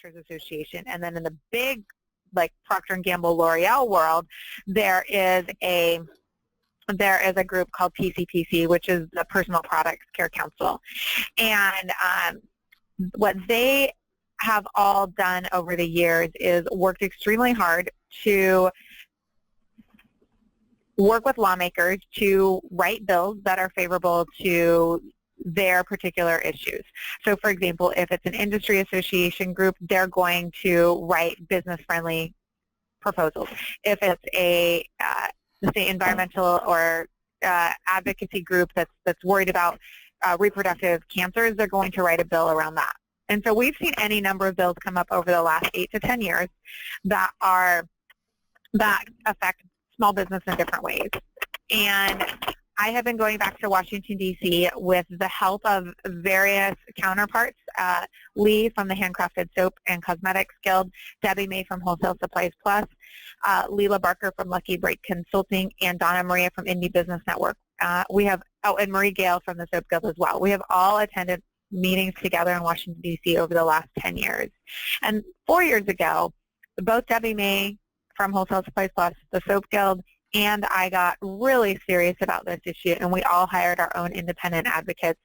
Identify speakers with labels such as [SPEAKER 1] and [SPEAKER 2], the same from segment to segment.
[SPEAKER 1] Manufacturers Association. And then in the big, like Procter & Gamble, L'Oreal world, there is a group called PCPC, which is the Personal Products Care Council. And what they have all done over the years is worked extremely hard to work with lawmakers to write bills that are favorable to their particular issues. So for example, if it's an industry association group, they're going to write business-friendly proposals. If it's a say environmental or advocacy group that's worried about reproductive cancers, they're going to write a bill around that. And so we've seen any number of bills come up over the last 8 to 10 years that affect small business in different ways. And I have been going back to Washington, D.C. with the help of various counterparts, Lee from the Handcrafted Soap and Cosmetics Guild, Debbie May from Wholesale Supplies Plus, Leela Barker from Lucky Break Consulting, and Donna Maria from Indie Business Network. And Marie Gale from the Soap Guild as well. We have all attended meetings together in Washington, D.C. over the last 10 years. And 4 years ago, both Debbie May from Wholesale Supplies Plus, the Soap Guild, and I got really serious about this issue, and we all hired our own independent advocates,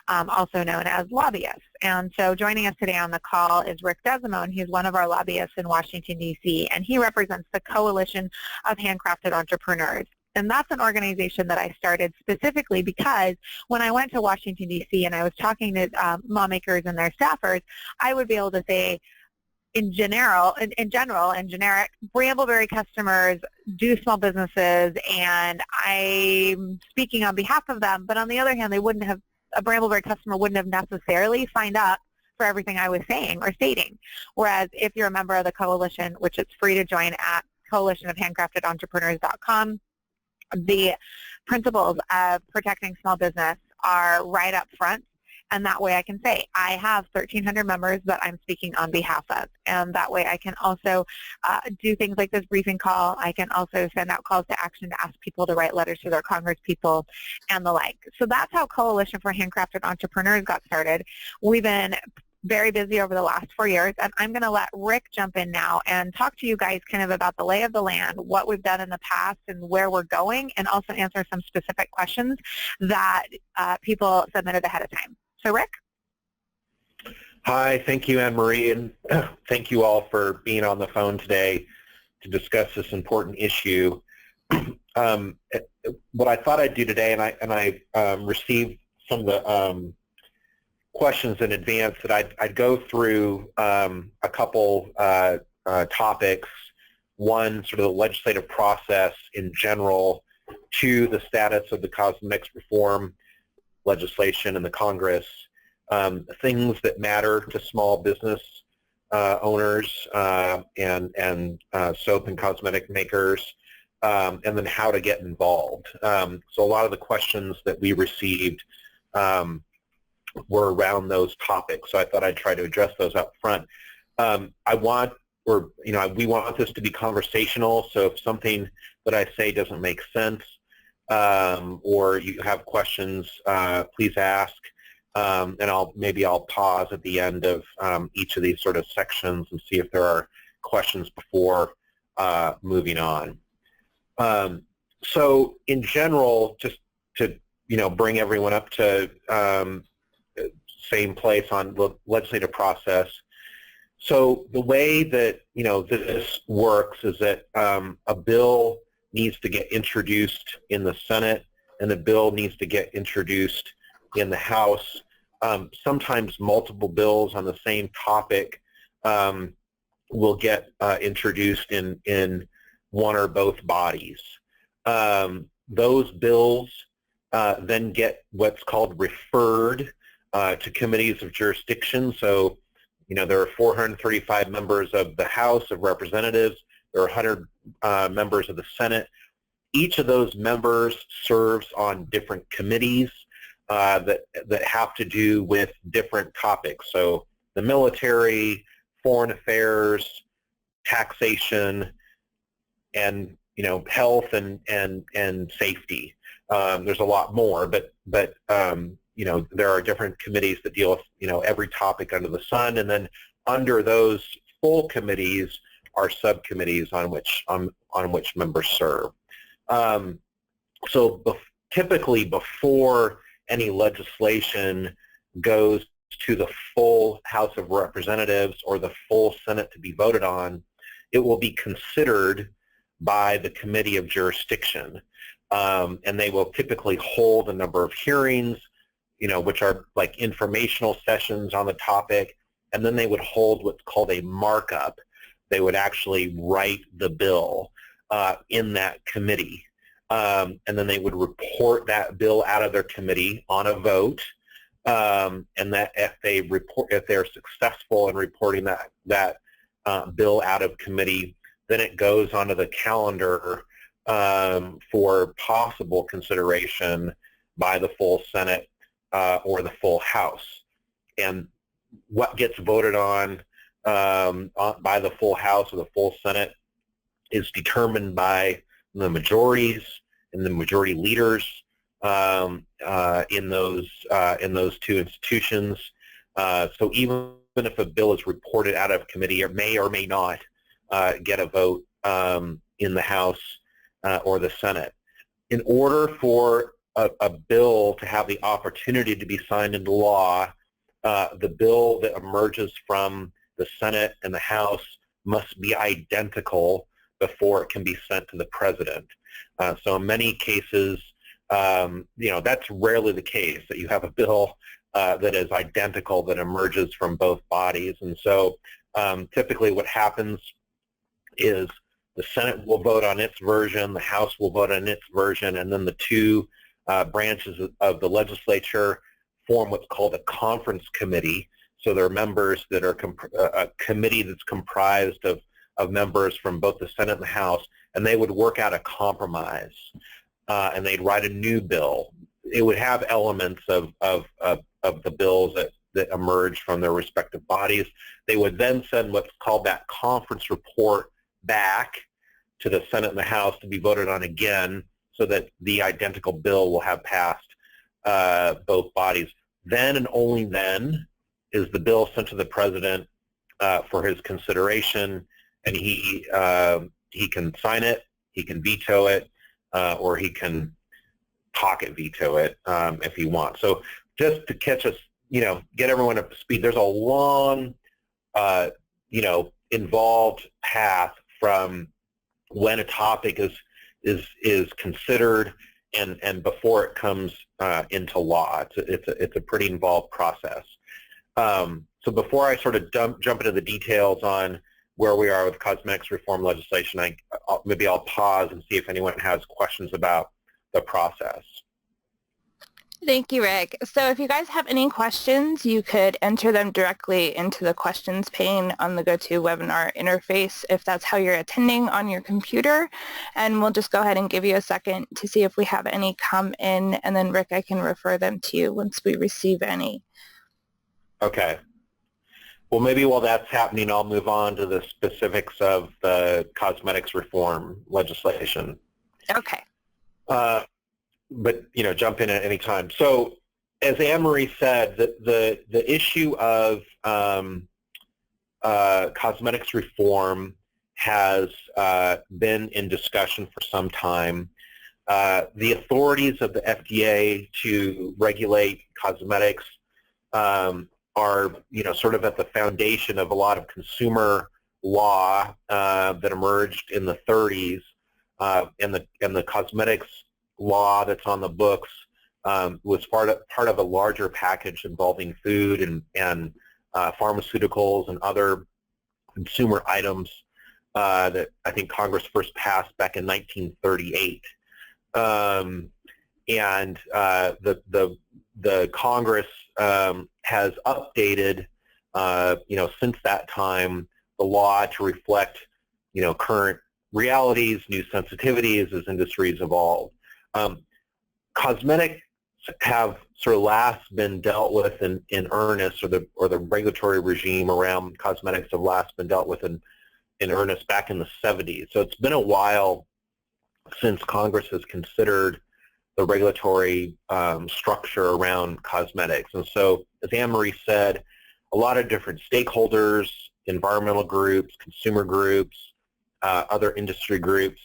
[SPEAKER 1] also known as lobbyists. And so joining us today on the call is Rick Desimone. He's one of our lobbyists in Washington, D.C., and he represents the Coalition of Handcrafted Entrepreneurs. And that's an organization that I started specifically because when I went to Washington, D.C., and I was talking to lawmakers and their staffers, I would be able to say, in general, generic, Brambleberry customers do small businesses, and I'm speaking on behalf of them. But on the other hand, a Brambleberry customer wouldn't have necessarily signed up for everything I was saying or stating. Whereas if you're a member of the coalition, which it's free to join at coalitionofhandcraftedentrepreneurs.com, the principles of protecting small business are right up front. And that way I can say, I have 1,300 members that I'm speaking on behalf of. And that way I can also do things like this briefing call. I can also send out calls to action to ask people to write letters to their Congress people and the like. So that's how Coalition for Handcrafted Entrepreneurs got started. We've been very busy over the last 4 years, and I'm going to let Rick jump in now and talk to you guys kind of about the lay of the land, what we've done in the past and where we're going, and also answer some specific questions that people submitted ahead of time. So Rick?
[SPEAKER 2] Hi, thank you, Anne-Marie, and thank you all for being on the phone today to discuss this important issue. What I thought I'd do today, and I received some of the questions in advance, that I'd go through a couple topics. One, sort of the legislative process in general. Two, the status of the cosmetics reform legislation in the Congress, things that matter to small business owners and soap and cosmetic makers, and then how to get involved. So a lot of the questions that we received were around those topics, so I thought I'd try to address those up front. We want this to be conversational, so if something that I say doesn't make sense, or you have questions, please ask, and maybe I'll pause at the end of each of these sort of sections and see if there are questions before moving on. So in general, just to bring everyone up to same place on the legislative process. So the way that this works is that a bill needs to get introduced in the Senate, and the bill needs to get introduced in the House. Sometimes multiple bills on the same topic will get introduced in one or both bodies. Those bills then get what's called referred to committees of jurisdiction. So, there are 435 members of the House of Representatives. There are 100 members of the Senate. Each of those members serves on different committees that have to do with different topics. So the military, foreign affairs, taxation, and health and safety. There's a lot more, but there are different committees that deal with every topic under the sun, and then under those full committees are subcommittees on which members serve. So typically before any legislation goes to the full House of Representatives or the full Senate to be voted on, it will be considered by the Committee of Jurisdiction. And they will typically hold a number of hearings, which are like informational sessions on the topic, and then they would hold what's called a markup. They would actually write the bill in that committee. And then they would report that bill out of their committee on a vote. And that if they're successful in reporting that bill out of committee, then it goes onto the calendar for possible consideration by the full Senate or the full House. And what gets voted on by the full House or the full Senate is determined by the majorities and the majority leaders in those two institutions. So even if a bill is reported out of committee, it may or may not get a vote in the House or the Senate. In order for a bill to have the opportunity to be signed into law, the bill that emerges from the Senate and the House must be identical before it can be sent to the President. So in many cases, that's rarely the case, that you have a bill that is identical that emerges from both bodies. And so typically what happens is the Senate will vote on its version, the House will vote on its version, and then the two branches of the legislature form what's called a conference committee. So there are members that are a committee that's comprised of members from both the Senate and the House, and they would work out a compromise, and they'd write a new bill. It would have elements of the bills that emerge from their respective bodies. They would then send what's called that conference report back to the Senate and the House to be voted on again, so that the identical bill will have passed both bodies. Then and only then is the bill sent to the President for his consideration, and he can sign it, he can veto it, or he can pocket veto it if he wants. So just to catch us, get everyone up to speed, there's a long, involved path from when a topic is considered and before it comes into law. It's a pretty involved process. So before I sort of jump into the details on where we are with cosmetics reform legislation, maybe I'll pause and see if anyone has questions about the process.
[SPEAKER 3] Thank you, Rick. So if you guys have any questions, you could enter them directly into the questions pane on the GoToWebinar interface if that's how you're attending on your computer. And we'll just go ahead and give you a second to see if we have any come in, and then Rick, I can refer them to you once we receive any.
[SPEAKER 2] Okay. Well, maybe while that's happening, I'll move on to the specifics of the cosmetics reform legislation.
[SPEAKER 3] Okay.
[SPEAKER 2] But jump in at any time. So, as Anne-Marie said, the issue of cosmetics reform has been in discussion for some time. The authorities of the FDA to regulate cosmetics are sort of at the foundation of a lot of consumer law that emerged in the 30s, and the cosmetics law that's on the books was part of a larger package involving food and pharmaceuticals and other consumer items that I think Congress first passed back in 1938. And the Congress has updated, since that time, the law to reflect, current realities, new sensitivities as industries evolve. Cosmetics have sort of last been dealt with in earnest, or the regulatory regime around cosmetics have last been dealt with in earnest back in the 70s. So it's been a while since Congress has considered the regulatory structure around cosmetics. And so, as Anne-Marie said, a lot of different stakeholders, environmental groups, consumer groups, other industry groups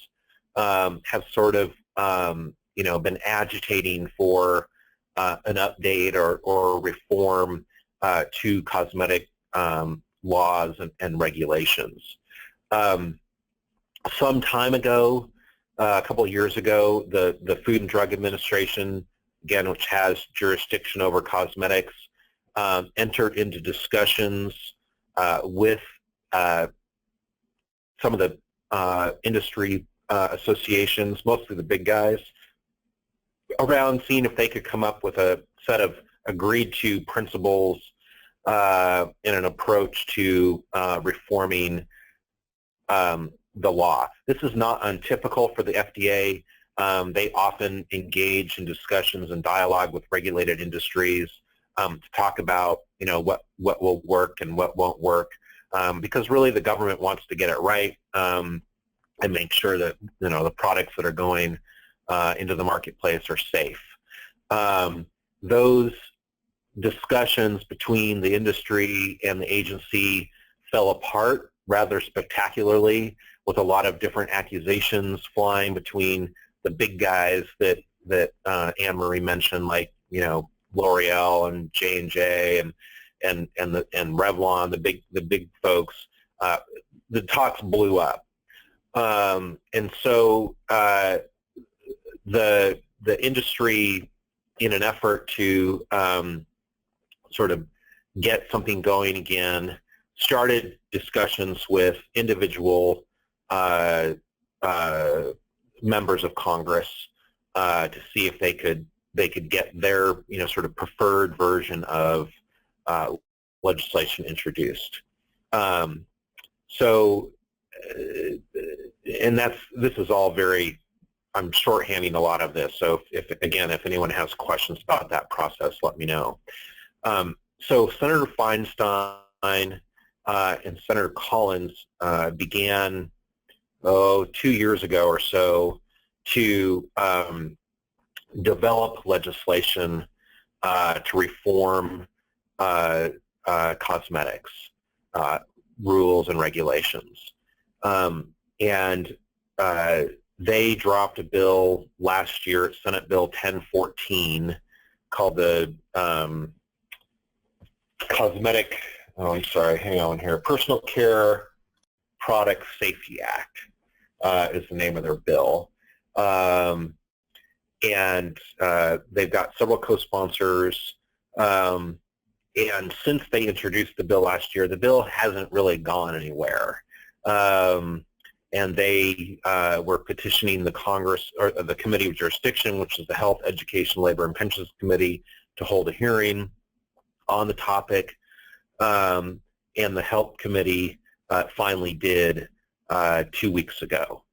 [SPEAKER 2] have sort of been agitating for an update or reform to cosmetic laws and regulations. Some time ago, a couple of years ago, the Food and Drug Administration, again, which has jurisdiction over cosmetics, entered into discussions with some of the industry associations, mostly the big guys, around seeing if they could come up with a set of agreed-to principles in an approach to reforming the law. This is not untypical for the FDA. They often engage in discussions and dialogue with regulated industries to talk about, what will work and what won't work, because really the government wants to get it right and make sure that, the products that are going into the marketplace are safe. Those discussions between the industry and the agency fell apart rather spectacularly, with a lot of different accusations flying between the big guys that Anne-Marie mentioned, like L'Oreal and J&J and Revlon, the big folks. The talks blew up, and so the industry, in an effort to sort of get something going again, started discussions with individual members of Congress to see if they could get their sort of preferred version of legislation introduced. And this is all very, I'm shorthanding a lot of this, so if anyone has questions about that process, let me know. So Senator Feinstein and Senator Collins began 2 years ago or so to develop legislation to reform cosmetics rules and regulations. And they dropped a bill last year, Senate Bill 1014, called the Cosmetic, Personal Care Product Safety Act is the name of their bill. And they've got several co-sponsors. And since they introduced the bill last year, the bill hasn't really gone anywhere. And they were petitioning the Congress, or the Committee of Jurisdiction, which is the Health, Education, Labor, and Pensions Committee, to hold a hearing on the topic. And the Health Committee finally did 2 weeks ago.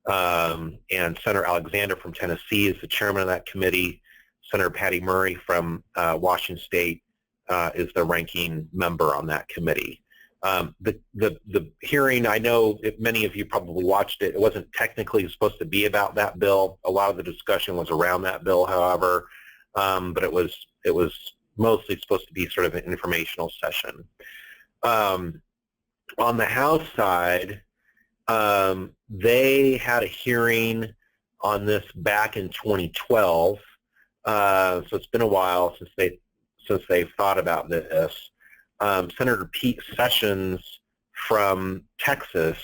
[SPEAKER 2] And Senator Alexander from Tennessee is the chairman of that committee. Senator Patty Murray from Washington State is the ranking member on that committee. The hearing, I know many of you probably watched it. It wasn't technically supposed to be about that bill. A lot of the discussion was around that bill, however, but it was mostly supposed to be sort of an informational session. On the House side, they had a hearing on this back in 2012, so it's been a while since they've thought about this. Senator Pete Sessions from Texas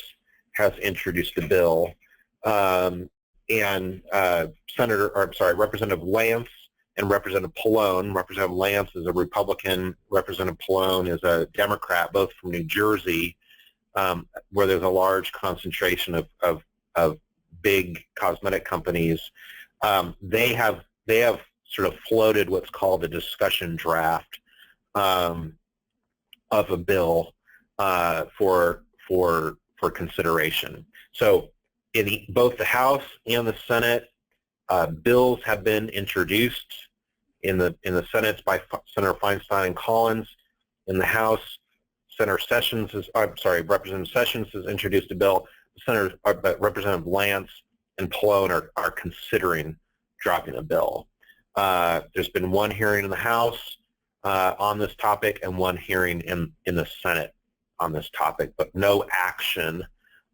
[SPEAKER 2] has introduced a bill, and Representative Lance and Representative Pallone. Representative Lance is a Republican, Representative Pallone is a Democrat, both from New Jersey, where there's a large concentration of big cosmetic companies. They have sort of floated what's called a discussion draft of a bill for consideration. So in both the House and the Senate, bills have been introduced. In the Senate by Senator Feinstein and Collins. In the House, Representative Sessions has introduced a bill. Representative Lance and Pallone are considering dropping a bill. There's been one hearing in the House. on this topic and one hearing in the Senate on this topic, but no action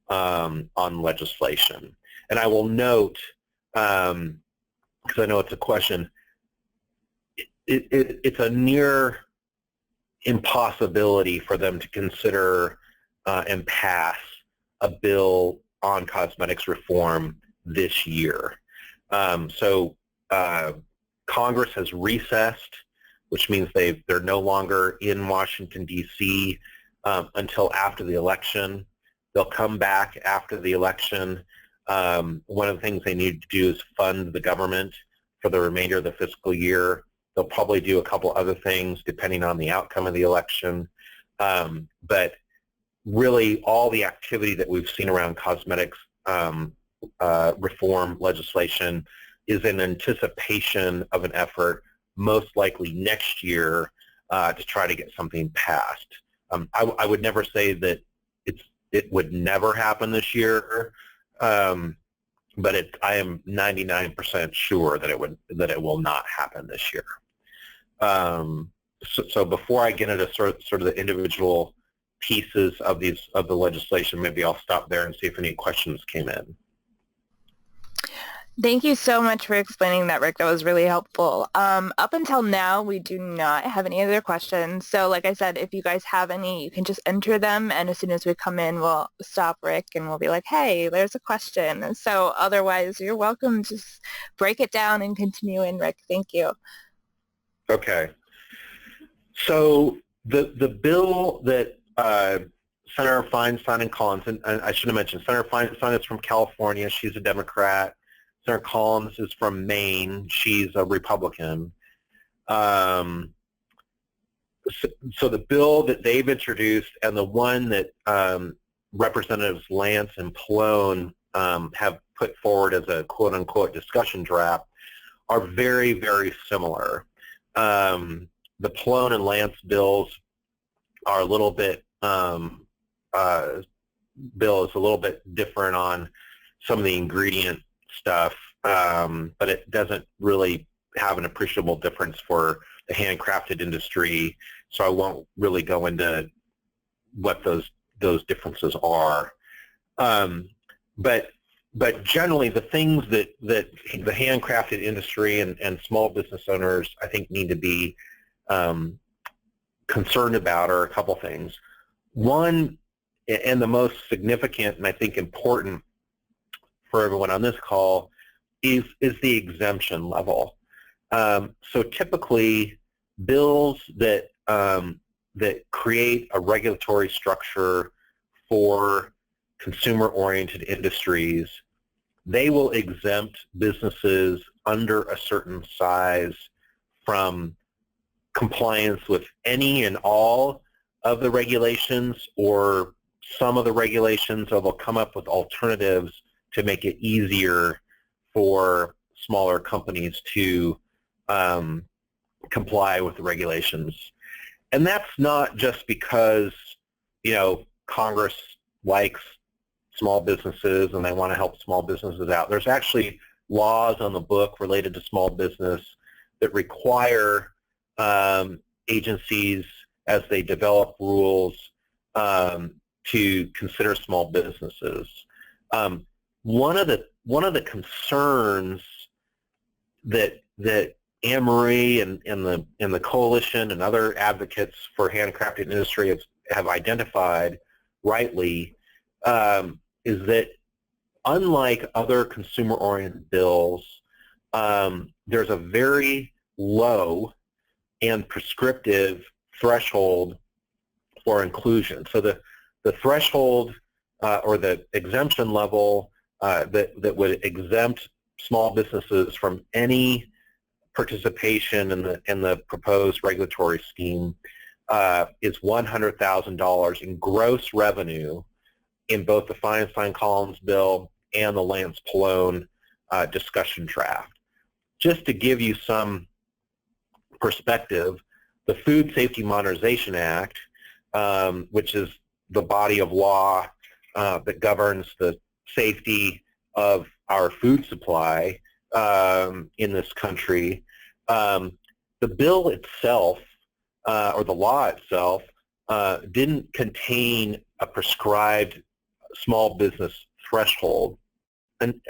[SPEAKER 2] on legislation. And I will note, because I know it's a question, it's a near impossibility for them to consider and pass a bill on cosmetics reform this year. So Congress has recessed, which means they're no longer in Washington, D.C. Until after the election. They'll come back after the election. One of the things they need to do is fund the government for the remainder of the fiscal year. They'll probably do a couple other things depending on the outcome of the election. But really all the activity that we've seen around cosmetics reform legislation is in anticipation of an effort most likely next year to try to get something passed. I would never say that it would never happen this year, but I am 99% sure that it will not happen this year. So before I get into sort of the individual pieces of the legislation, maybe I'll stop there and see if any questions came in.
[SPEAKER 3] Thank you so much for explaining that, Rick. That was really helpful. Up until now, we do not have any other questions. So like I said, if you guys have any, you can just enter them. And as soon as we come in, we'll stop Rick and we'll be like, hey, there's a question. And so otherwise, you're welcome. Just break it down and continue in, Rick. Thank you.
[SPEAKER 2] Okay. So the bill that Senator Feinstein and Collins, and I should have mentioned, Senator Feinstein is from California. She's a Democrat. Senator Collins is from Maine. She's a Republican. So the bill that they've introduced and the one that Representatives Lance and Pallone have put forward as a quote-unquote discussion draft are very, very similar. The Pallone and Lance bills are a little bit, bill is a little bit different on some of the ingredient stuff, but it doesn't really have an appreciable difference for the handcrafted industry, so I won't really go into what those differences are. But generally, the things that the handcrafted industry and small business owners, I think, need to be concerned about are a couple things. One, and the most significant and I think important for everyone on this call, is the exemption level. So typically, bills that create a regulatory structure for consumer-oriented industries, they will exempt businesses under a certain size from compliance with any and all of the regulations or some of the regulations, or they'll come up with alternatives to make it easier for smaller companies to comply with the regulations. And that's not just because, Congress likes small businesses and they want to help small businesses out. There's actually laws on the book related to small business that require agencies, as they develop rules, to consider small businesses. One of the concerns that Anne-Marie and the Coalition and other advocates for handcrafted industry have identified rightly is that unlike other consumer-oriented bills, there's a very low and prescriptive threshold for inclusion. So the threshold or the exemption level that would exempt small businesses from any participation in the proposed regulatory scheme is $100,000 in gross revenue in both the Feinstein-Collins bill and the Lance-Pallone discussion draft. Just to give you some perspective, the Food Safety Modernization Act, which is the body of law that governs the safety of our food supply in this country, the bill itself or the law itself, didn't contain a prescribed small business threshold, and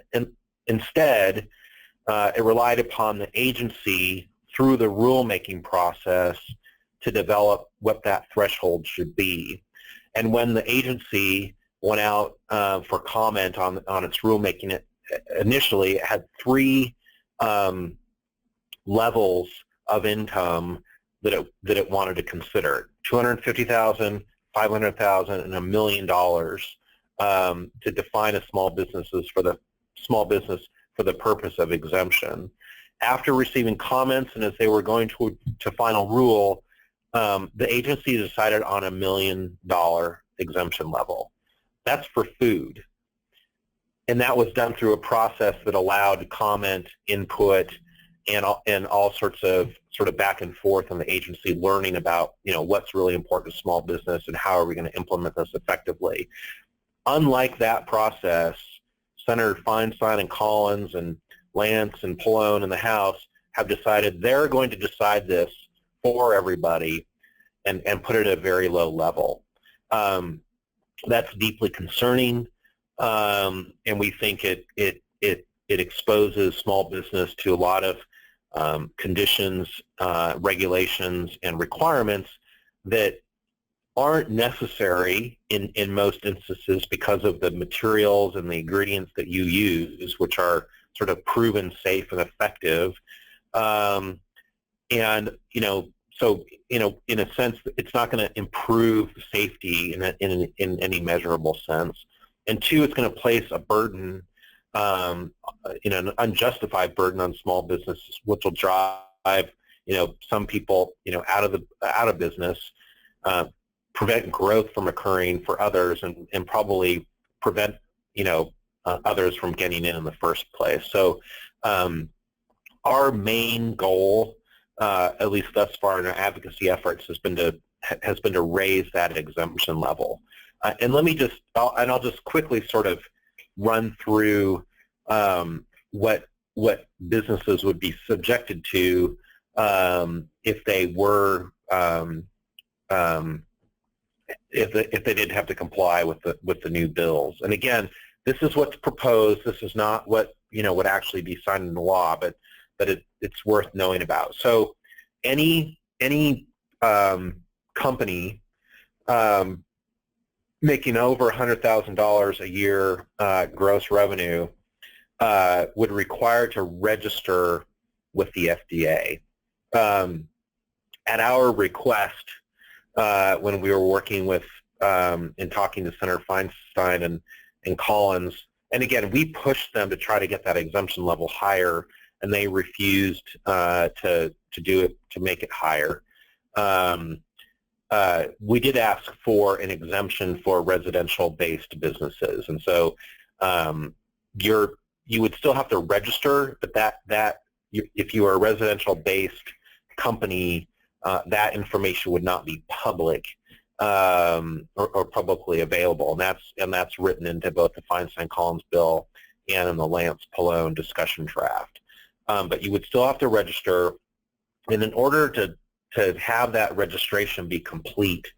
[SPEAKER 2] instead it relied upon the agency through the rulemaking process to develop what that threshold should be. And when the agency went out for comment on its rulemaking, initially it had 3 levels of income that it wanted to consider: $250,000, $500,000, and $1 million to define a small business for the purpose of exemption. After receiving comments and as they were going to final rule, the agency decided on $1 million exemption level. That's for food. And that was done through a process that allowed comment, input, and all sorts of back and forth on the agency learning about, what's really important to small business and how are we going to implement this effectively. Unlike that process, Senator Feinstein and Collins and Lance and Pallone in the House have decided they're going to decide this for everybody and put it at a very low level. That's deeply concerning, and we think it exposes small business to a lot of conditions, regulations, and requirements that aren't necessary in most instances because of the materials and the ingredients that you use, which are sort of proven safe and effective. So in a sense, it's not going to improve safety in any measurable sense. And 2, it's going to place a burden, an unjustified burden on small businesses, which will drive, some people, out of business, prevent growth from occurring for others, and probably prevent, others from getting in the first place. So our main goal, at least thus far in our advocacy efforts, has been to raise that exemption level. And I'll just quickly sort of run through what businesses would be subjected to if they were if they didn't have to comply with the new bills. And again, this is what's proposed. This is not what would actually be signed into law, but it's worth knowing about. So any company making over $100,000 a year gross revenue would require to register with the FDA. At our request, when we were working with and talking to Senator Feinstein and Collins, and again, we pushed them to try to get that exemption level higher, and they refused to do it, to make it higher. We did ask for an exemption for residential-based businesses, and so you would still have to register, but if you are a residential-based company, that information would not be public or publicly available, and that's written into both the Feinstein-Collins bill and in the Lance-Pallone discussion draft. But you would still have to register, and in order to have that registration be complete,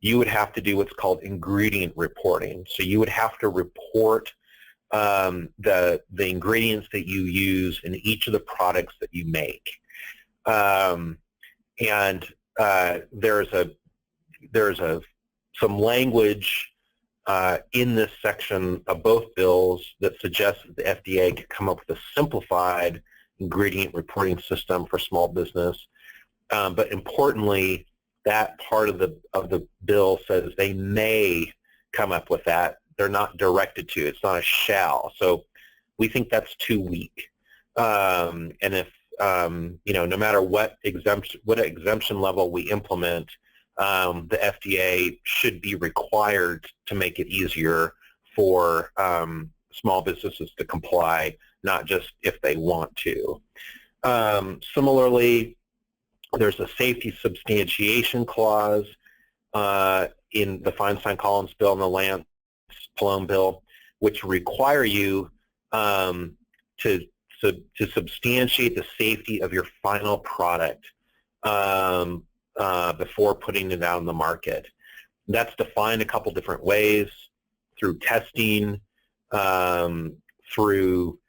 [SPEAKER 2] you would have to do what's called ingredient reporting. So you would have to report the ingredients that you use in each of the products that you make. There's some language in this section of both bills that suggests that the FDA could come up with a simplified ingredient reporting system for small business. But importantly, that part of the bill says they may come up with that. They're not directed to. It's not a shall. So we think that's too weak. And if no matter what exemption level we implement, the FDA should be required to make it easier for small businesses to comply, not just if they want to. Similarly, there's a safety substantiation clause in the Feinstein-Collins bill and the Lance-Pallone bill, which require you to substantiate the safety of your final product before putting it out on the market. That's defined a couple different ways, through testing, through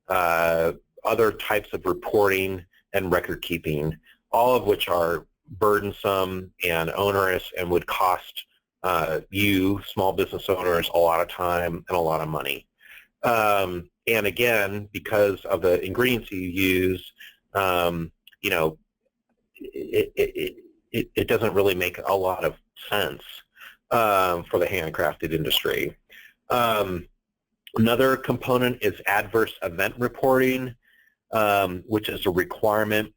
[SPEAKER 2] other types of reporting and record keeping, all of which are burdensome and onerous and would cost you, small business owners, a lot of time and a lot of money. And again, because of the ingredients you use, you know, it doesn't really make a lot of sense for the handcrafted industry. Another component is adverse event reporting, which is a requirement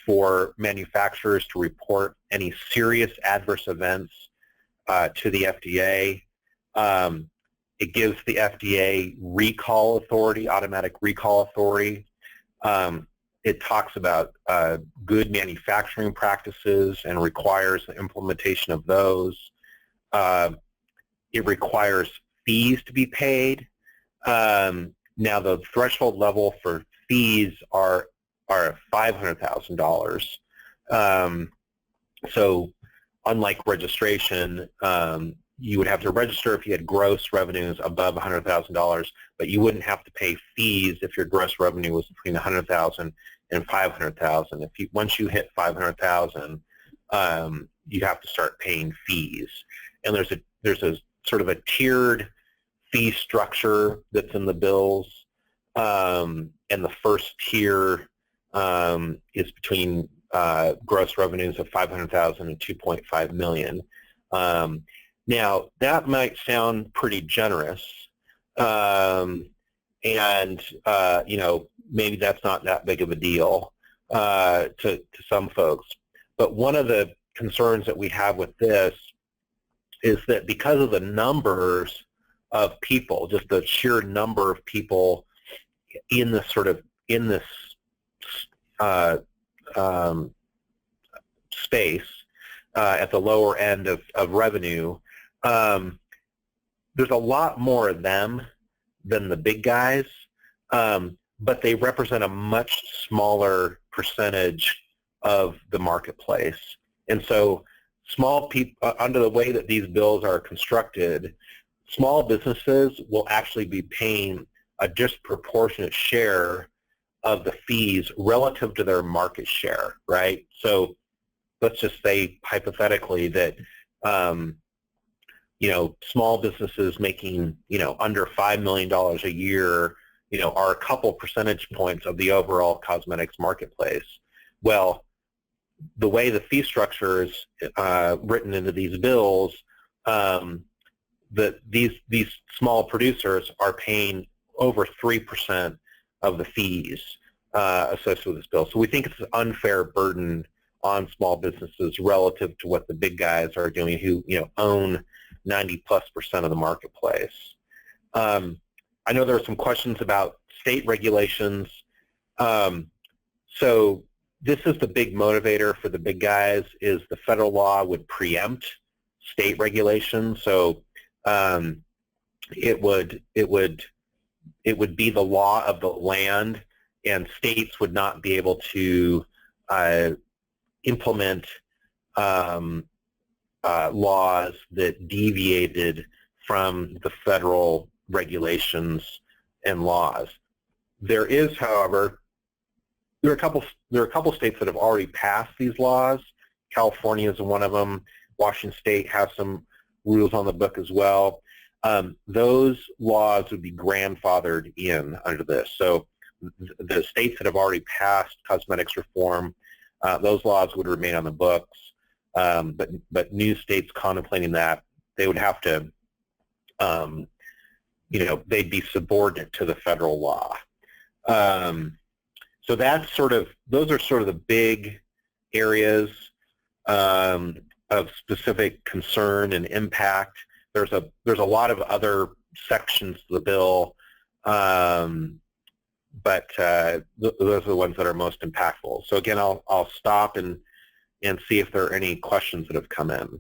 [SPEAKER 2] for manufacturers to report any serious adverse events to the FDA. It gives the FDA recall authority, automatic recall authority. It talks about good manufacturing practices and requires the implementation of those. It requires fees to be paid. Now the threshold level for fees are $500,000. So unlike registration, you would have to register if you had gross revenues above $100,000, but you wouldn't have to pay fees if your gross revenue was between $100,000 and $500,000. Once you hit $500,000, you have to start paying fees. And there's a sort of a tiered fee structure that's in the bills, and the first tier is between gross revenues of $500,000 and $2.5 million. Now, that might sound pretty generous, and you know, maybe that's not that big of a deal to some folks. But one of the concerns that we have with this is that because of the numbers of people, just the sheer number of people in this space at the lower end of revenue, there's a lot more of them than the big guys, but they represent a much smaller percentage of the marketplace. And so small people, under the way that these bills are constructed, small businesses will actually be paying a disproportionate share of the fees relative to their market share, right? So let's just say hypothetically that you know, small businesses making, you know, under $5 million a year, you know, are a couple percentage points of the overall cosmetics marketplace. Well, the way the fee structure is written into these bills, these small producers are paying over 3% of the fees associated with this bill. So we think it's an unfair burden on small businesses relative to what the big guys are doing, who, you know, own 90+% of the marketplace. I know there are some questions about state regulations. So this is the big motivator for the big guys, is the federal law would preempt state regulations. So it would be the law of the land, and states would not be able to implement laws that deviated from the federal regulations and laws. There is, however, there are a couple states that have already passed these laws. California is one of them. Washington State has some rules on the book as well. Those laws would be grandfathered in under this. So the states that have already passed cosmetics reform, those laws would remain on the books. But new states contemplating that, they would have to, you know, they'd be subordinate to the federal law. So that's those are sort of the big areas of specific concern and impact. There's a lot of other sections to the bill, but those are the ones that are most impactful. So again, I'll stop and see if there are any questions that have come in.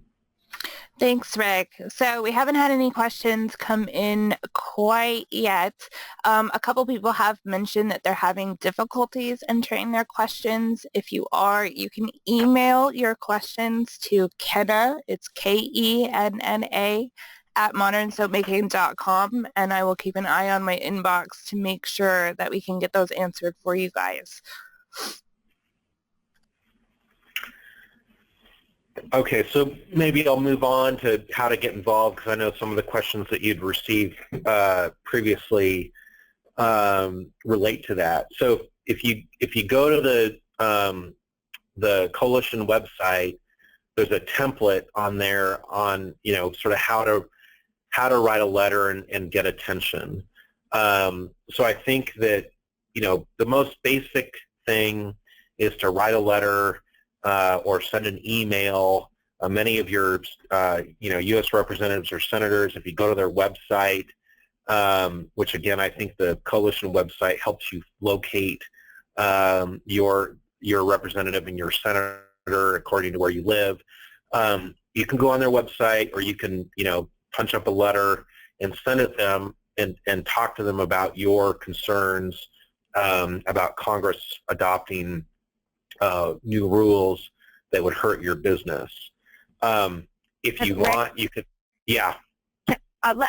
[SPEAKER 3] Thanks, Rick. So we haven't had any questions come in quite yet. A couple people have mentioned that they're having difficulties entering their questions. If you are, you can email your questions to Kenna, it's Kenna, at modernsoapmaking.com, and I will keep an eye on my inbox to make sure that we can get those answered for you guys.
[SPEAKER 2] Okay, so maybe I'll move on to how to get involved, because I know some of the questions that you'd received previously relate to that. So if you go to the Coalition website, there's a template on there on sort of how to write a letter and get attention. So I think that the most basic thing is to write a letter or send an email. Many of your U.S. representatives or senators, if you go to their website, which again I think the Coalition website helps you locate your representative and your senator according to where you live. You can go on their website, or you can punch up a letter and send it them and talk to them about your concerns about Congress adopting new rules that would hurt your business. If you want, you could, yeah.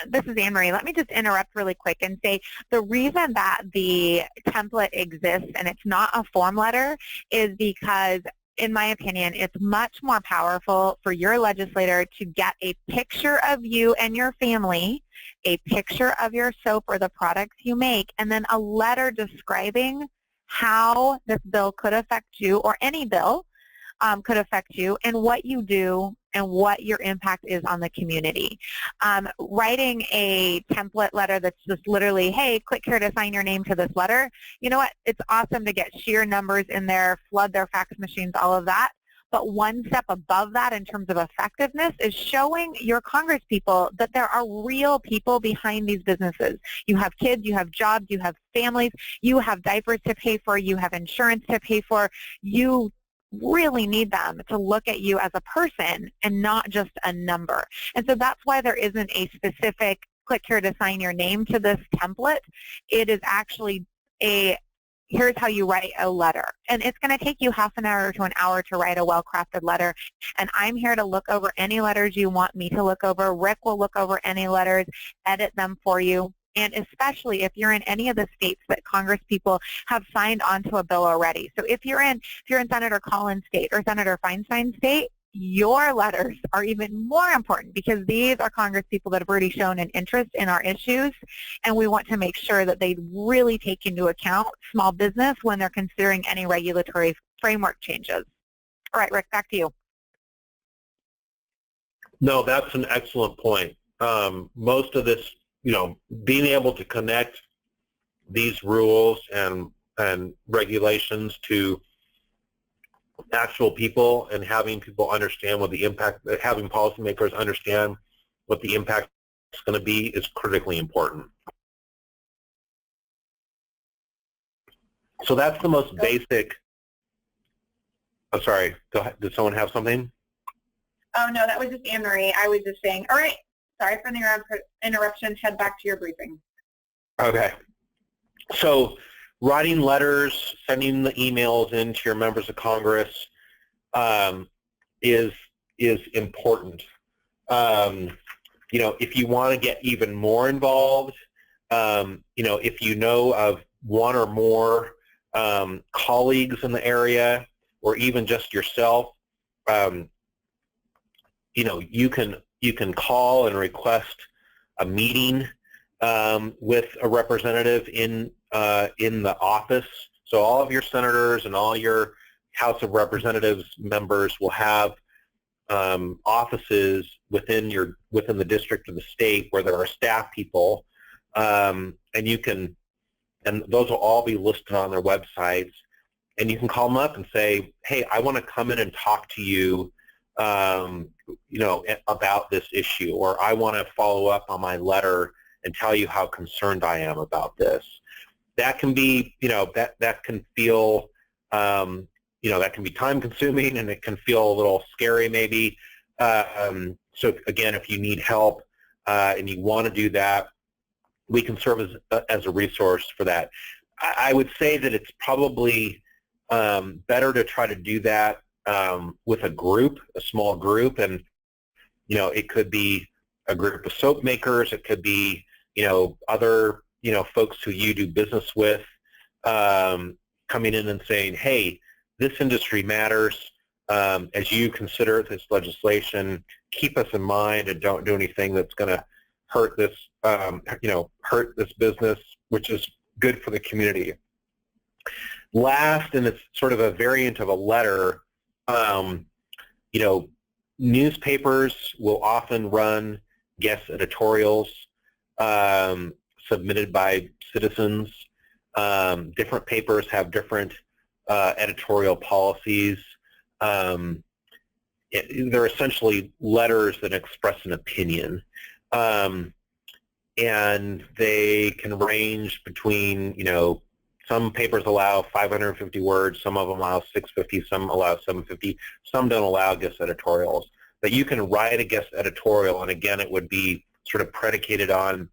[SPEAKER 1] This is Anne-Marie. Let me just interrupt really quick and say the reason that the template exists and it's not a form letter is because, in my opinion, it's much more powerful for your legislator to get a picture of you and your family, a picture of your soap or the products you make, and then a letter describing how this bill could affect you, or any bill could affect you, and what you do and what your impact is on the community. Writing a template letter that's just literally, hey, click here to sign your name to this letter, you know what, it's awesome to get sheer numbers in there, flood their fax machines, all of that. But one step above that in terms of effectiveness is showing your congresspeople that there are real people behind these businesses. You have kids, you have jobs, you have families, you have diapers to pay for, you have insurance to pay for. You really need them to look at you as a person and not just a number. And so that's why there isn't a specific click here to sign your name to this template. It is actually here's how you write a letter. And it's going to take you half an hour to an hour to write a well-crafted letter. And I'm here to look over any letters you want me to look over. Rick will look over any letters, edit them for you. And especially if you're in any of the states that congresspeople have signed onto a bill already. So if you're in Senator Collins' state or Senator Feinstein's state, your letters are even more important, because these are congresspeople that have already shown an interest in our issues, and we want to make sure that they really take into account small business when they're considering any regulatory framework changes. All right, Rick, back to you.
[SPEAKER 2] No, that's an excellent point. Most of this, being able to connect these rules and regulations to actual people and having people understand what the impact, having policymakers understand what the impact is going to be is critically important. So that's the most basic. I'm sorry, go ahead. Did someone have something?
[SPEAKER 1] Oh, no, that was just Anne-Marie. I was just saying, all right, sorry for the interruption. Head back to your briefing.
[SPEAKER 2] Okay. So writing letters, sending the emails in to your members of Congress is important. If you want to get even more involved, if you know of one or more colleagues in the area, or even just yourself, you can call and request a meeting with a representative in the office. So all of your senators and all your House of Representatives members will have offices within the district or the state where there are staff people, and those will all be listed on their websites. And you can call them up and say, hey, I want to come in and talk to you, about this issue, or I want to follow up on my letter and tell you how concerned I am about this. That can be, that can feel, that can be time consuming, and it can feel a little scary maybe. So again, if you need help and you want to do that, we can serve as a resource for that. I would say that it's probably better to try to do that with a group, a small group, and it could be a group of soap makers. It could be other folks who you do business with coming in and saying, hey, this industry matters. As you consider this legislation, keep us in mind and don't do anything that's going to hurt this, hurt this business, which is good for the community. Last, and it's sort of a variant of a letter, newspapers will often run guest editorials submitted by citizens. Different papers have different editorial policies. They're essentially letters that express an opinion. And they can range between, some papers allow 550 words, some of them allow 650, some allow 750, some don't allow guest editorials. But you can write a guest editorial, and again, it would be sort of predicated on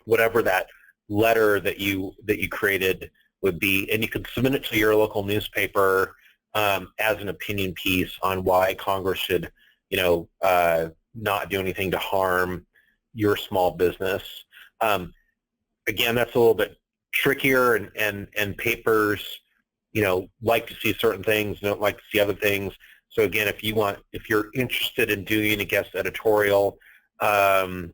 [SPEAKER 2] whatever that letter that you created would be, and you could submit it to your local newspaper as an opinion piece on why Congress should, not do anything to harm your small business. Again, that's a little bit trickier, and papers, like to see certain things, don't like to see other things. So again, if you're interested in doing a guest editorial, let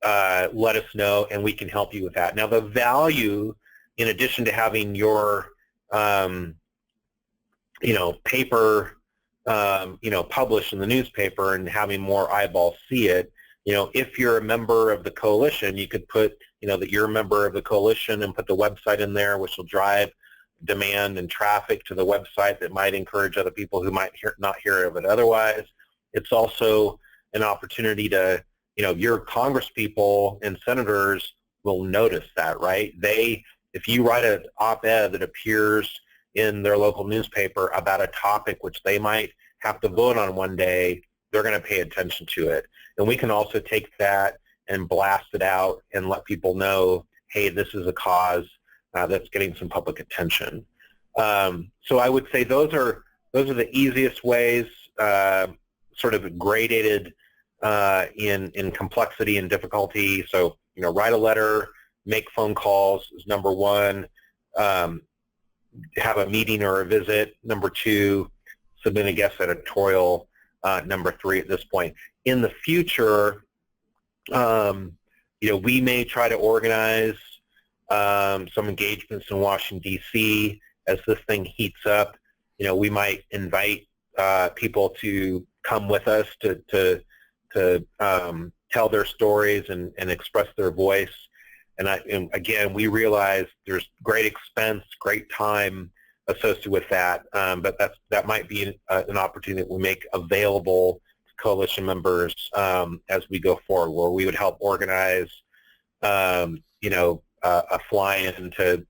[SPEAKER 2] us know, and we can help you with that. Now, the value, in addition to having your, paper, published in the newspaper and having more eyeballs see it, if you're a member of the coalition, you could put, that you're a member of the coalition and put the website in there, which will drive demand and traffic to the website that might encourage other people who might not hear of it otherwise. It's also an opportunity to, your Congress people and senators will notice that, right? If you write an op-ed that appears in their local newspaper about a topic which they might have to vote on one day, they're going to pay attention to it. And we can also take that and blast it out and let people know, hey, this is a cause that's getting some public attention. So I would say those are the easiest ways, sort of gradated in complexity and difficulty. So write a letter, make phone calls is number one. Have a meeting or a visit. Number two, submit a guest editorial. Number three at this point. In the future, we may try to organize some engagements in Washington, D.C. as this thing heats up. We might invite people to come with us to tell their stories and express their voice. And again, we realize there's great expense, great time associated with that, but that might be an opportunity that we make available to coalition members as we go forward, where we would help organize, a fly-in to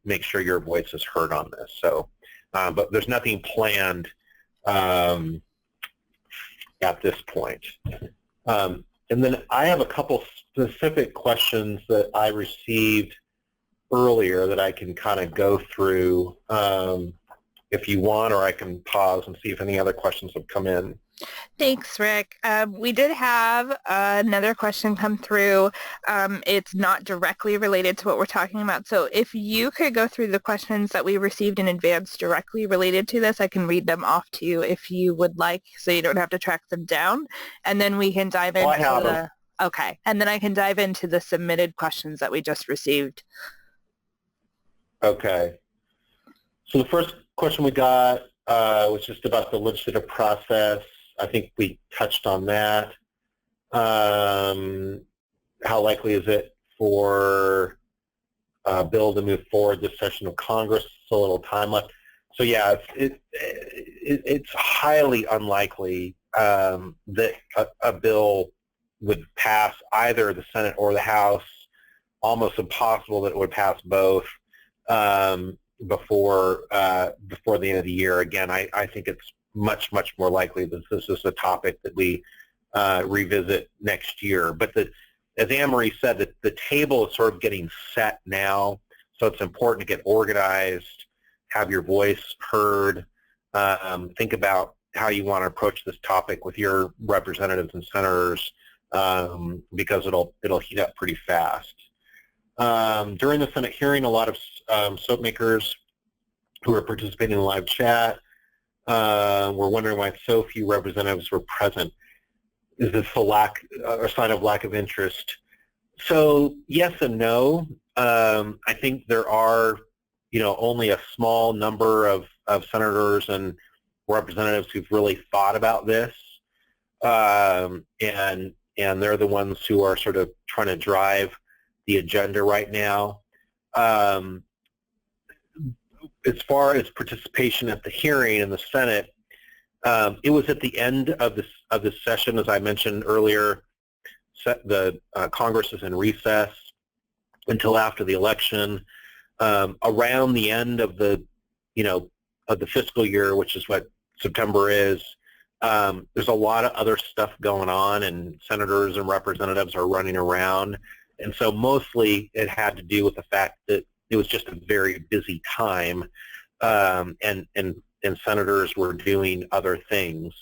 [SPEAKER 2] make sure your voice is heard on this. So, but there's nothing planned at this point. And then I have a couple specific questions that I received earlier that I can kind of go through if you want, or I can pause and see if any other questions have come in.
[SPEAKER 3] Thanks, Rick. We did have another question come through. It's not directly related to what we're talking about. So if you could go through the questions that we received in advance directly related to this, I can read them off to you if you would like, so you don't have to track them down. And then we can dive into the... Okay. And then I can dive into the submitted questions that we just received.
[SPEAKER 2] Okay. So the first question we got was just about the legislative process. I think we touched on that. How likely is it for a bill to move forward this session of Congress? So little time left. So yeah, it's highly unlikely that a bill would pass either the Senate or the House. Almost impossible that it would pass both before the end of the year. Again, I think it's much more likely that this is a topic that we revisit next year. But as Anne-Marie said, the table is sort of getting set now, so it's important to get organized, have your voice heard, think about how you want to approach this topic with your representatives and senators, because it'll heat up pretty fast. During the Senate hearing, a lot of soap makers who were participating in the live chat were wondering why so few representatives were present. Is this a sign of lack of interest? So yes and no. I think there are, only a small number of senators and representatives who've really thought about this, and they're the ones who are sort of trying to drive the agenda right now. As far as participation at the hearing in the Senate, it was at the end of this session, as I mentioned earlier. The Congress is in recess until after the election. Around the end of the fiscal year, which is what September is, there's a lot of other stuff going on, and senators and representatives are running around, and so mostly it had to do with the fact that it was just a very busy time, and senators were doing other things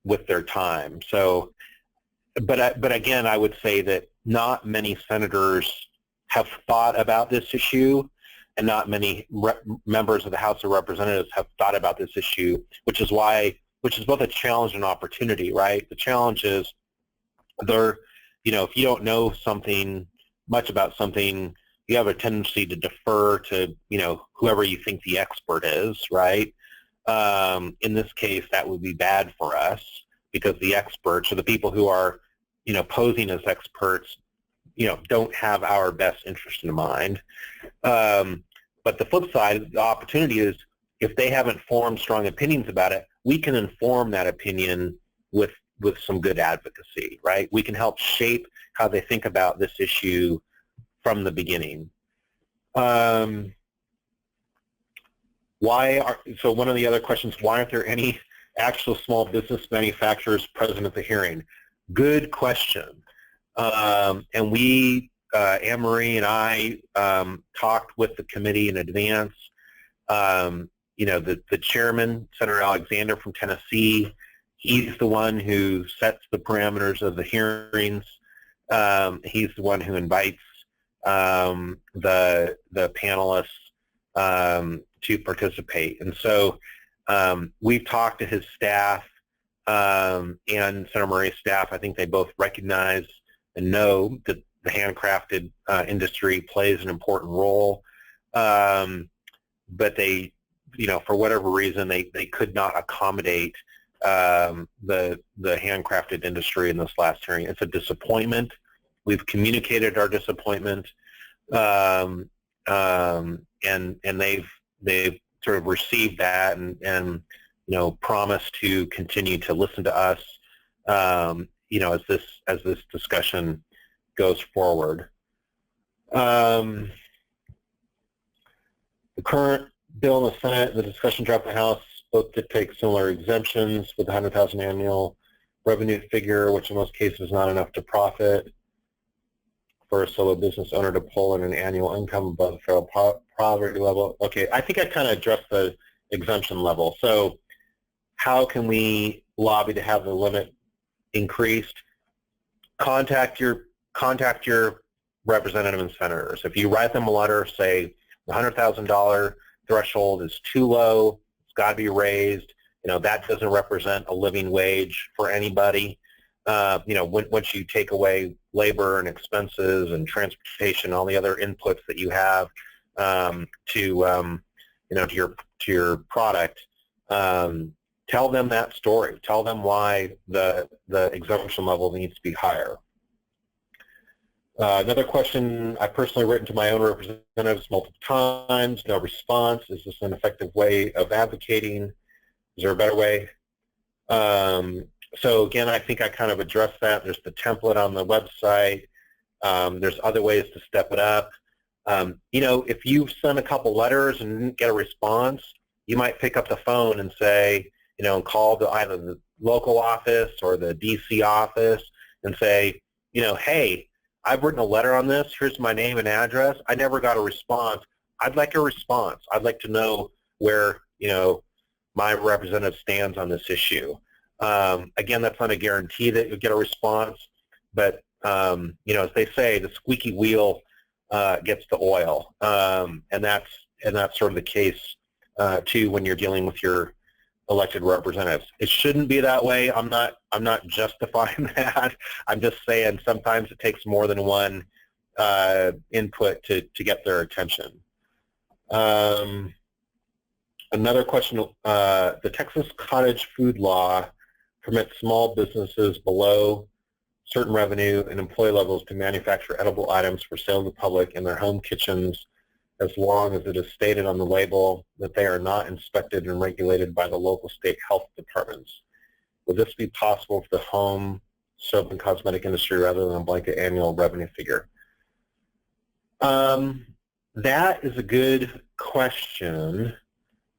[SPEAKER 2] with their time. So, but again, I would say that not many senators have thought about this issue, and not many members of the House of Representatives have thought about this issue, which is both a challenge and opportunity, right? The challenge is if you don't know much about something, you have a tendency to defer to, whoever you think the expert is, right? In this case, that would be bad for us, because the experts, or the people who are, posing as experts, don't have our best interest in mind. But the flip side, the opportunity is, if they haven't formed strong opinions about it, we can inform that opinion with some good advocacy, right? We can help shape how they think about this issue from the beginning. So one of the other questions, why aren't there any actual small business manufacturers present at the hearing? Good question. And we, Anne-Marie and I, talked with the committee in advance. The chairman, Senator Alexander from Tennessee, he's the one who sets the parameters of the hearings. He's the one who invites the panelists to participate. And so we've talked to his staff and Senator Murray's staff. I think they both recognize and know that the handcrafted industry plays an important role, but they, for whatever reason, they could not accommodate the handcrafted industry in this last hearing. It's a disappointment. We've communicated our disappointment, and they've sort of received that and promised to continue to listen to us, as this discussion goes forward. The current bill in the Senate, the discussion draft in the House, both dictate similar exemptions with the $100,000 annual revenue figure, which in most cases is not enough to profit for a solo business owner to pull in an annual income above the federal poverty level. Okay, I think I kind of addressed the exemption level. So how can we lobby to have the limit increased? Contact your representative and senators. If you write them a letter, say the $100,000 threshold is too low, it's got to be raised, that doesn't represent a living wage for anybody. Once you take away labor and expenses and transportation, all the other inputs that you have to your product, tell them that story. Tell them why the exemption level needs to be higher. Another question, I've personally written to my own representatives multiple times, no response. Is this an effective way of advocating? Is there a better way? So again, I think I kind of addressed that. There's the template on the website. There's other ways to step it up. If you send a couple letters and didn't get a response, you might pick up the phone and say, and call either the local office or the DC office and say, hey, I've written a letter on this. Here's my name and address. I never got a response. I'd like a response. I'd like to know where, my representative stands on this issue. Again, that's not a guarantee that you'll get a response, but, as they say, the squeaky wheel gets the oil, and that's sort of the case too when you're dealing with your elected representatives. It shouldn't be that way. I'm not justifying that. I'm just saying sometimes it takes more than one input to get their attention. Another question, the Texas Cottage Food Law permits small businesses below certain revenue and employee levels to manufacture edible items for sale to the public in their home kitchens as long as it is stated on the label that they are not inspected and regulated by the local state health departments. Would this be possible for the home, soap, and cosmetic industry rather than a blanket annual revenue figure? That is a good question,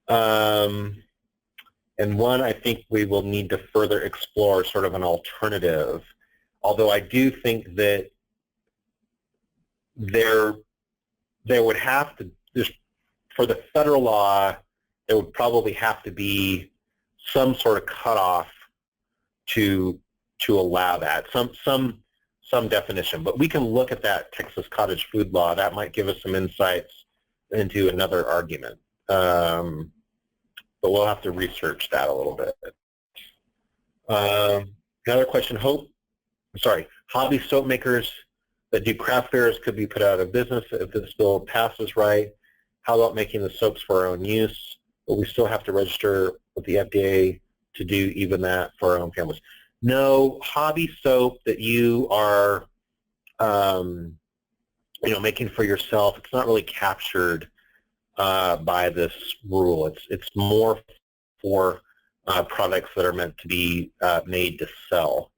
[SPEAKER 2] and one I think we will need to further explore, sort of an alternative, although I do think that there would have to, for the federal law, there would probably have to be some sort of cutoff to allow that, some definition. But we can look at that Texas Cottage Food Law. That might give us some insights into another argument. But we'll have to research that a little bit. Another question, hobby soap makers that do craft fairs could be put out of business if this bill passes, right? How about making the soaps for our own use? But we still have to register with the FDA to do even that for our own families. No, hobby soap that you are, making for yourself, it's not really captured by this rule. It's more for products that are meant to be made to sell.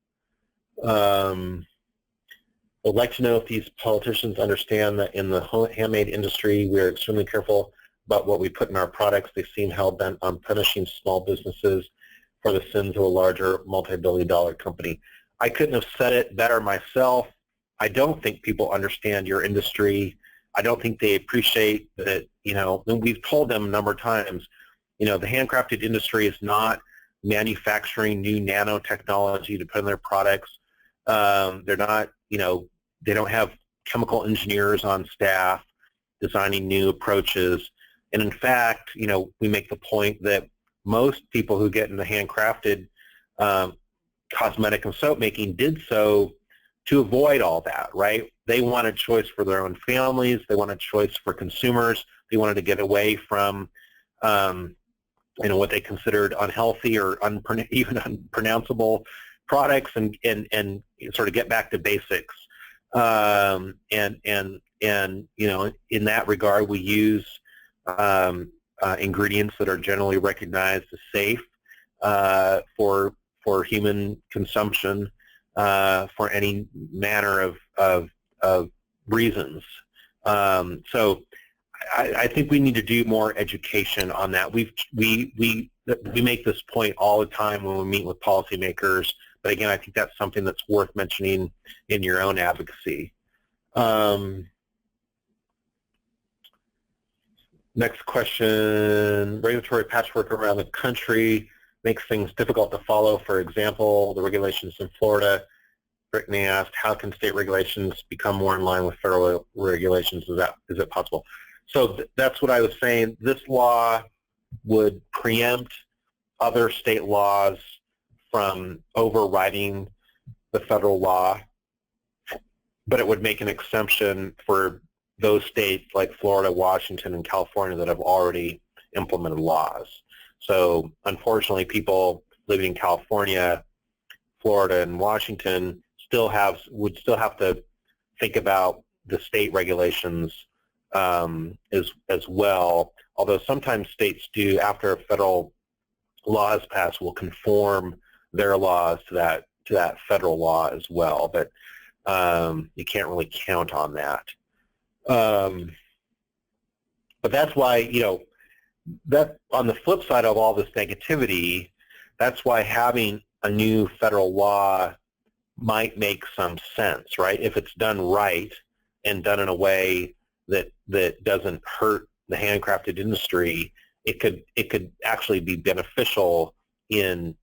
[SPEAKER 2] I'd like to know if these politicians understand that in the handmade industry, we are extremely careful about what we put in our products. They seem hell-bent on punishing small businesses for the sins of a larger multi-billion-dollar company. I couldn't have said it better myself. I don't think people understand your industry. I don't think they appreciate that, and we've told them a number of times, the handcrafted industry is not manufacturing new nanotechnology to put in their products. They're not, they don't have chemical engineers on staff designing new approaches. And in fact, we make the point that most people who get into handcrafted cosmetic and soap making did so to avoid all that, right? They wanted choice for their own families. They wanted choice for consumers. They wanted to get away from, what they considered unhealthy or even unpronounceable products and sort of get back to basics. And in that regard, we use ingredients that are generally recognized as safe for human consumption for any manner of reasons. So I think we need to do more education on that. We make this point all the time when we meet with policymakers, but again, I think that's something that's worth mentioning in your own advocacy. Next question, regulatory patchwork around the country makes things difficult to follow. For example, the regulations in Florida. Brittany asked, how can state regulations become more in line with federal regulations? Is it possible? So that's what I was saying. This law would preempt other state laws from overriding the federal law, but it would make an exemption for those states like Florida, Washington, and California that have already implemented laws. So unfortunately, people living in California, Florida, and Washington would still have to think about the state regulations as well. Although sometimes states do, after a federal law is passed, will conform their laws to that federal law as well. But you can't really count on that. But that's why, that on the flip side of all this negativity, that's why having a new federal law might make some sense, right? If it's done right and done in a way that doesn't hurt the handcrafted industry, it could actually be beneficial in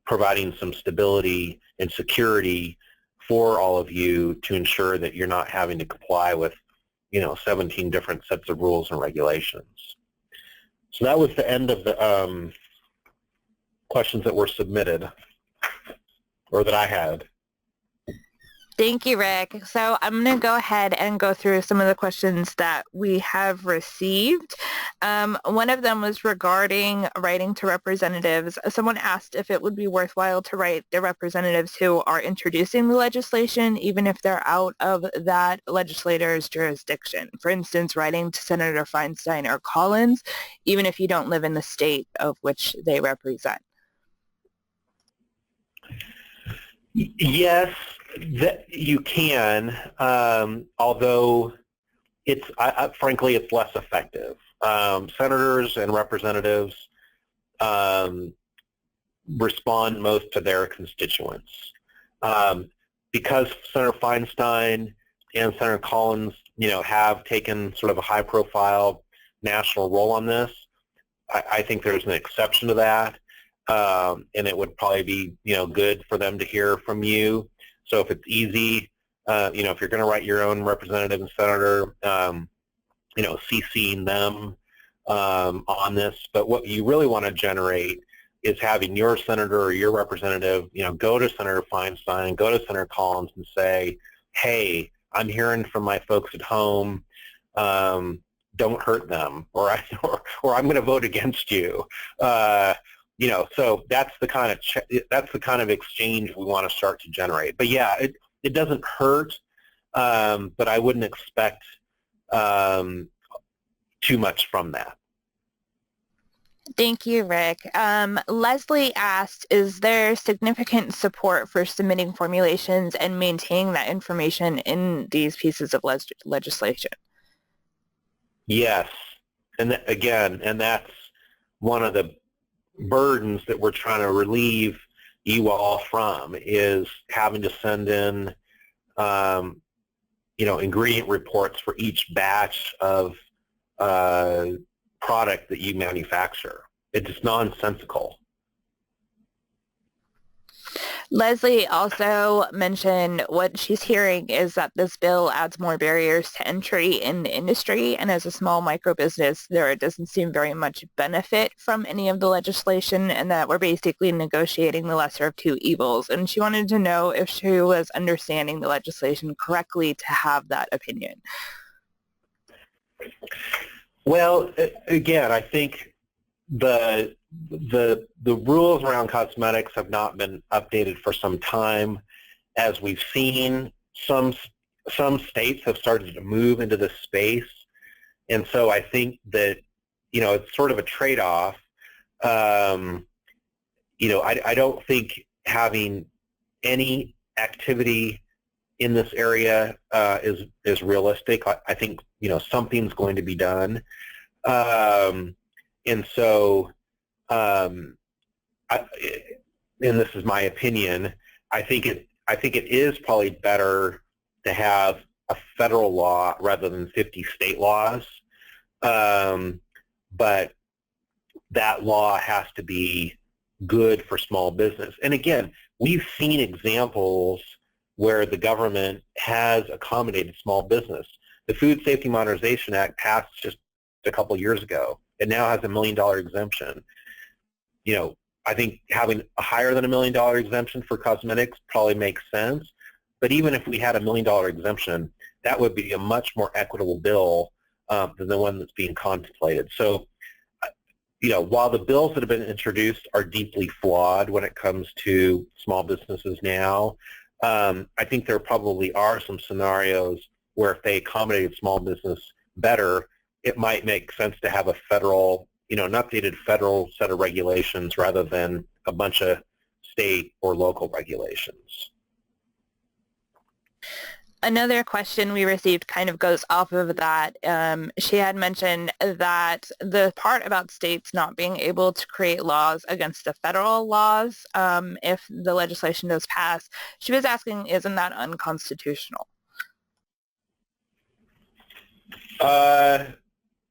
[SPEAKER 2] providing some stability and security for all of you to ensure that you're not having to comply with, 17 different sets of rules and regulations. So that was the end of the questions that were submitted, or that I had.
[SPEAKER 3] Thank you, Rick. So I'm going to go ahead and go through some of the questions that we have received. One of them was regarding writing to representatives. Someone asked if it would be worthwhile to write the representatives who are introducing the legislation, even if they're out of that legislator's jurisdiction. For instance, writing to Senator Feinstein or Collins, even if you don't live in the state of which they represent.
[SPEAKER 2] Yes, that you can, although frankly, it's less effective. Senators and representatives respond most to their constituents. Because Senator Feinstein and Senator Collins, have taken sort of a high-profile national role on this, I think there's an exception to that. And it would probably be, good for them to hear from you. So if it's easy, if you're going to write your own representative and senator, CCing them on this. But what you really want to generate is having your senator or your representative, go to Senator Feinstein, go to Senator Collins and say, hey, I'm hearing from my folks at home, don't hurt them, or I'm going to vote against you. So that's the kind of exchange we want to start to generate. But yeah, it doesn't hurt, but I wouldn't expect too much from that.
[SPEAKER 3] Thank you, Rick. Leslie asked, is there significant support for submitting formulations and maintaining that information in these pieces of legislation?
[SPEAKER 2] Yes, and that's one of the burdens that we're trying to relieve you all from, is having to send in, ingredient reports for each batch of product that you manufacture. It's nonsensical.
[SPEAKER 3] Leslie also mentioned what she's hearing is that this bill adds more barriers to entry in the industry, and as a small micro business, there doesn't seem very much benefit from any of the legislation, and that we're basically negotiating the lesser of two evils. And she wanted to know if she was understanding the legislation correctly to have that opinion.
[SPEAKER 2] Well, again, I think the rules around cosmetics have not been updated for some time. As we've seen, some states have started to move into this space, and so I think that it's sort of a trade-off. I don't think having any activity in this area is realistic. I think something's going to be done. And so, and this is my opinion, I think it is probably better to have a federal law rather than 50 state laws. But that law has to be good for small business. And again, we've seen examples where the government has accommodated small business. The Food Safety Modernization Act passed just a couple years ago. It now has $1 million exemption. I think having a higher than $1 million exemption for cosmetics probably makes sense. But even if we had $1 million exemption, that would be a much more equitable bill than the one that's being contemplated. So, while the bills that have been introduced are deeply flawed when it comes to small businesses now, I think there probably are some scenarios where if they accommodated small business better, it might make sense to have a federal, an updated federal set of regulations rather than a bunch of state or local regulations.
[SPEAKER 3] Another question we received kind of goes off of that. She had mentioned that the part about states not being able to create laws against the federal laws if the legislation does pass, she was asking, isn't that unconstitutional?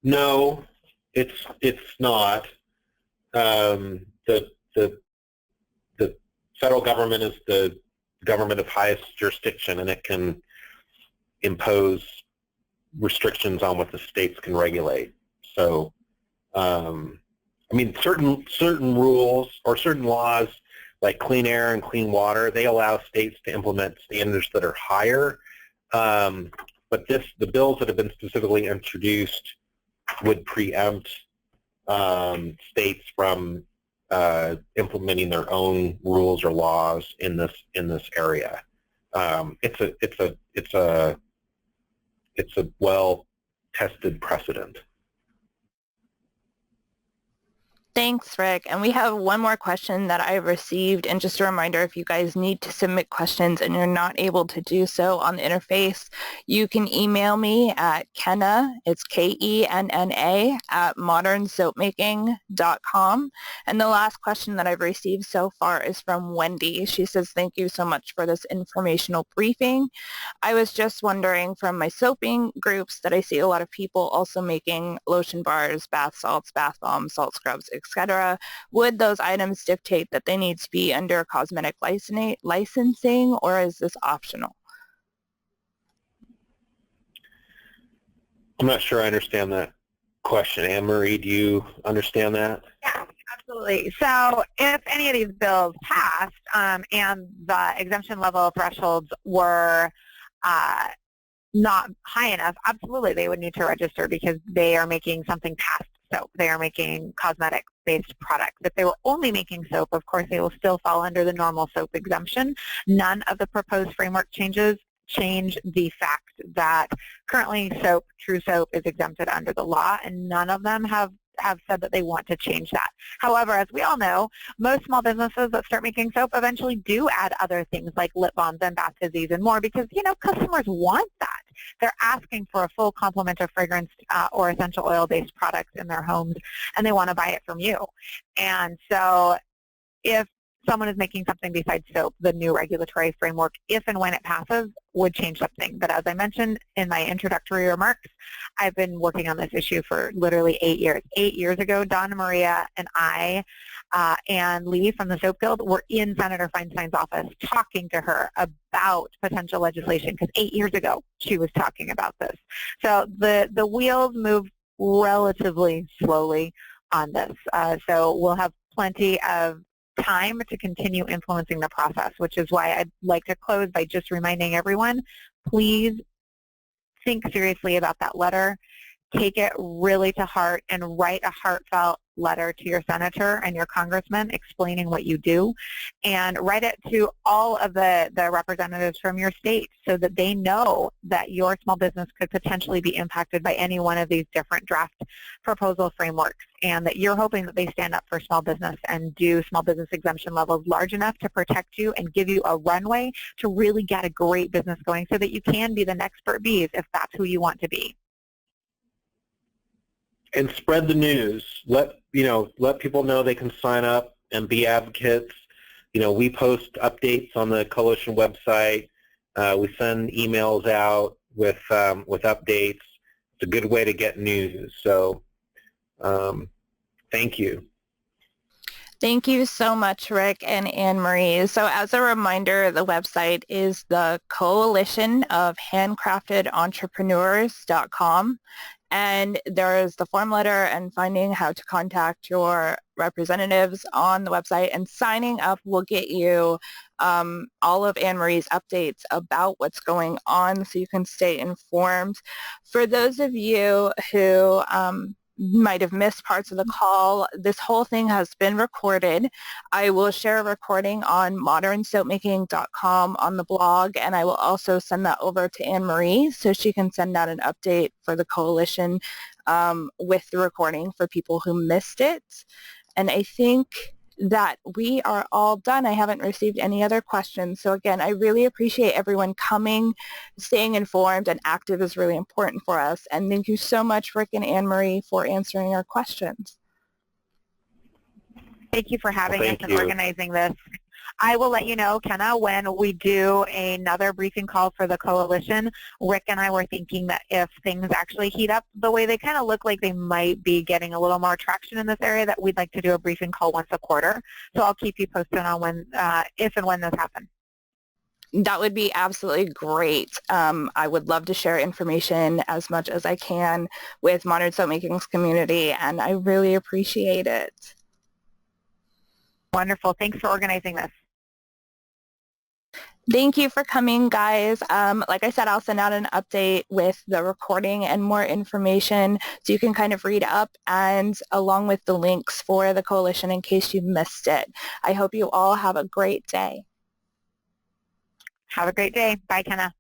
[SPEAKER 2] No, it's not. The federal government is the government of highest jurisdiction, and it can impose restrictions on what the states can regulate. So, I mean, certain rules or certain laws, like clean air and clean water, they allow states to implement standards that are higher. But the bills that have been specifically introduced would preempt states from implementing their own rules or laws in this area. It's a well-tested precedent.
[SPEAKER 3] Thanks, Rick. And we have one more question that I received. And just a reminder, if you guys need to submit questions and you're not able to do so on the interface, you can email me at Kenna, it's Kenna, at modernsoapmaking.com. And the last question that I've received so far is from Wendy. She says, thank you so much for this informational briefing. I was just wondering from my soaping groups that I see a lot of people also making lotion bars, bath salts, bath bombs, salt scrubs, etc. Would those items dictate that they need to be under cosmetic licensing, or is this optional?
[SPEAKER 1] I'm
[SPEAKER 2] not sure I understand that question. Anne-Marie, do you understand that?
[SPEAKER 1] Yeah, absolutely. So if any of these bills passed and the exemption level thresholds were not high enough, absolutely they would need to register because they are making something past soap. They are making cosmetic-based products. If they were only making soap, of course, they will still fall under the normal soap exemption. None of the proposed framework changes change the fact that currently true soap is exempted under the law, and none of them have said that they want to change that. However, as we all know, most small businesses that start making soap eventually do add other things like lip balms and bath fizzies and more because, customers want that. They're asking for a full complement of fragrance or essential oil-based products in their homes, and they want to buy it from you. And so if someone is making something besides soap, the new regulatory framework, if and when it passes, would change something. But as I mentioned in my introductory remarks, I've been working on this issue for literally 8 years. 8 years ago, Donna Maria and I and Lee from the Soap Guild were in Senator Feinstein's office talking to her about potential legislation because 8 years ago she was talking about this. So the wheels move relatively slowly on this. So we'll have plenty of time to continue influencing the process, which is why I'd like to close by just reminding everyone, please think seriously about that letter. Take it really to heart and write a heartfelt letter to your senator and your congressman explaining what you do, and write it to all of the representatives from your state so that they know that your small business could potentially be impacted by any one of these different draft proposal frameworks, and that you're hoping that they stand up for small business and do small business exemption levels large enough to protect you and give you a runway to really get a great business going so that you can be the next Burt Bees if that's who you want to be.
[SPEAKER 2] And spread the news. Let people know they can sign up and be advocates. We post updates on the Coalition website. We send emails out with updates. It's a good way to get news. So, thank you.
[SPEAKER 3] Thank you so much, Rick and Anne-Marie. So as a reminder, the website is the Coalition of Handcrafted Entrepreneurs.com. And there is the form letter and finding how to contact your representatives on the website. And signing up will get you all of Anne-Marie's updates about what's going on so you can stay informed. For those of you who might have missed parts of the call, this whole thing has been recorded. I will share a recording on modernsoapmaking.com on the blog, and I will also send that over to Anne-Marie so she can send out an update for the coalition with the recording for people who missed it. And I think that we are all done. I haven't received any other questions. So again, I really appreciate everyone coming. Staying informed and active is really important for us. And thank you so much, Rick and Anne-Marie, for answering our questions.
[SPEAKER 1] Thank you for having us and organizing this. I will let you know, Kenna, when we do another briefing call for the coalition. Rick and I were thinking that if things actually heat up the way they kind of look like they might be getting a little more traction in this area, that we'd like to do a briefing call once a quarter. So I'll keep you posted on when, if and when this happens.
[SPEAKER 3] That would be absolutely great. I would love to share information as much as I can with Modern Soapmaking's community, and I really appreciate it.
[SPEAKER 1] Wonderful. Thanks for organizing this.
[SPEAKER 3] Thank you for coming, guys. Like I said, I'll send out an update with the recording and more information so you can kind of read up, and along with the links for the coalition in case you missed it. I hope you all have a great day.
[SPEAKER 1] Have a great day. Bye, Kenna.